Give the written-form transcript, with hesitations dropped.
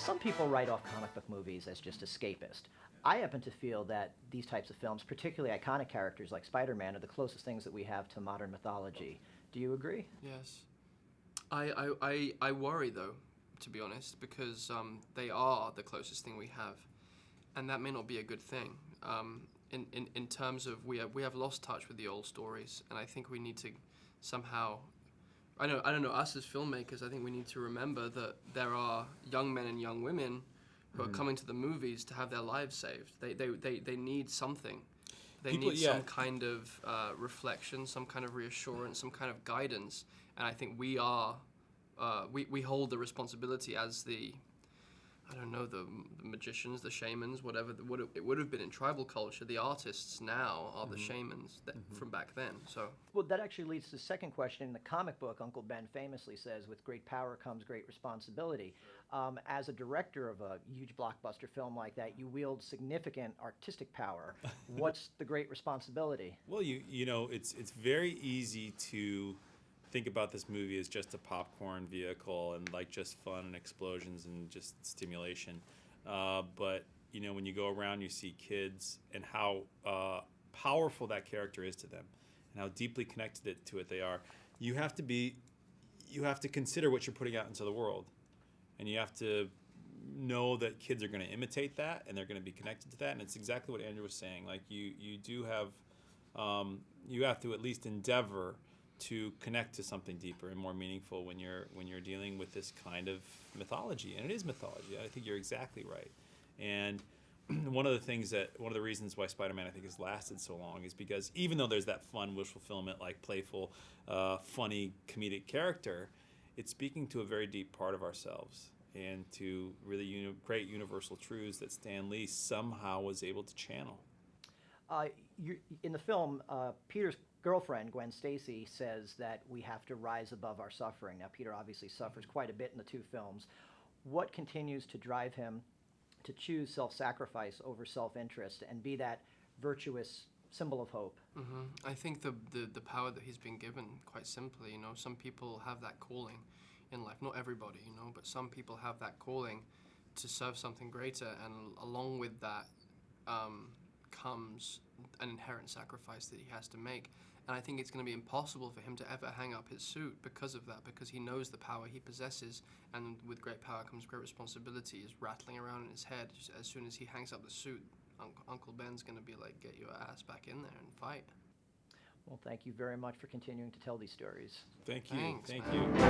Some people write off comic book movies as just escapist. I happen to feel that these types of films, particularly iconic characters like Spider-Man, are the closest things that we have to modern mythology. Do you agree? Yes. I worry, though, to be honest, because they are the closest thing we have. And that may not be a good thing. In terms of we have lost touch with the old stories, and I think we need to somehow. I don't know. Us as filmmakers, I think we need to remember that there are young men and young women who are coming to the movies to have their lives saved. They need something. They need some kind of reflection, some kind of reassurance, some kind of guidance. And I think we are we hold the responsibility as the magicians, the shamans, whatever it would have been in tribal culture. The artists now are the shamans from back then. So, well, that actually leads to the second question. In the comic book, Uncle Ben famously says, "With great power comes great responsibility." As a director of a huge blockbuster film like that, you wield significant artistic power. What's the great responsibility? Well, you know, it's very easy to think about this movie as just a popcorn vehicle and like just fun and explosions and just stimulation. But you know, when you go around, you see kids and how powerful that character is to them, and how deeply connected to it they are. You have to consider what you're putting out into the world, and you have to know that kids are going to imitate that and they're going to be connected to that. And it's exactly what Andrew was saying. Like you do have you have to at least endeavor to connect to something deeper and more meaningful when you're dealing with this kind of mythology, and it is mythology. I think you're exactly right. And one of the reasons why Spider-Man I think has lasted so long is because even though there's that fun wish fulfillment, like playful, funny comedic character, it's speaking to a very deep part of ourselves and to really great universal truths that Stan Lee somehow was able to channel. In the film, Peter's girlfriend, Gwen Stacy, says that we have to rise above our suffering. Now, Peter obviously suffers quite a bit in the two films. What continues to drive him to choose self-sacrifice over self-interest and be that virtuous symbol of hope? I think the power that he's been given, quite simply, you know, some people have that calling in life. Not everybody, you know, but some people have that calling to serve something greater, and along with that comes an inherent sacrifice that he has to make. And I think it's going to be impossible for him to ever hang up his suit because of that, because he knows the power he possesses, and with great power comes great responsibility is rattling around in his head. As soon as he hangs up the suit, Uncle Ben's going to be like, get your ass back in there and fight. Well, thank you very much for continuing to tell these stories. Thank you. Thanks, Thank man. you.